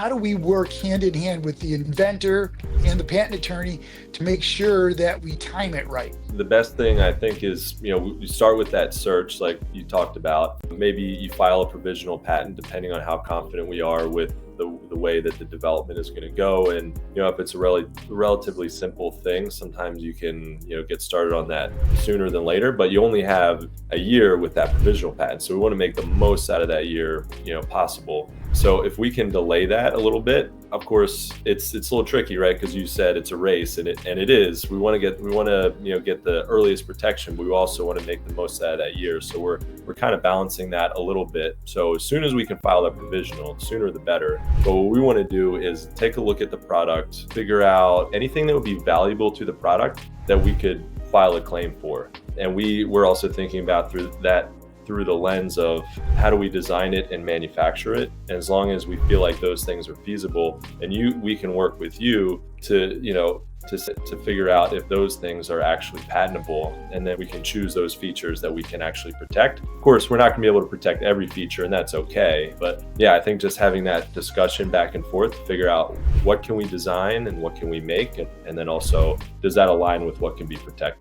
how do we work hand in hand with the inventor and the patent attorney to make sure that we time it right? The best thing I think is, we start with that search like you talked about. Maybe you file a provisional patent depending on how confident we are with the way that the development is going to go. And, if it's a relatively simple thing, sometimes you can, get started on that sooner than later, but you only have a year with that provisional patent. So we want to make the most out of that year, possible. So if we can delay that a little bit, of course, it's a little tricky, right? Because you said it's a race, and it is. We want to get the earliest protection, but we also want to make the most out of that year. So we're kind of balancing that a little bit. So as soon as we can file that provisional, the sooner the better. But what we want to do is take a look at the product, figure out anything that would be valuable to the product that we could file a claim for. And we're also thinking about through the lens of how do we design it and manufacture it. And as long as we feel like those things are feasible, and we can work with you to figure out if those things are actually patentable, and then we can choose those features that we can actually protect. Of course, we're not going to be able to protect every feature, and that's okay. But yeah, I think just having that discussion back and forth to figure out what can we design and what can we make, and then also does that align with what can be protected.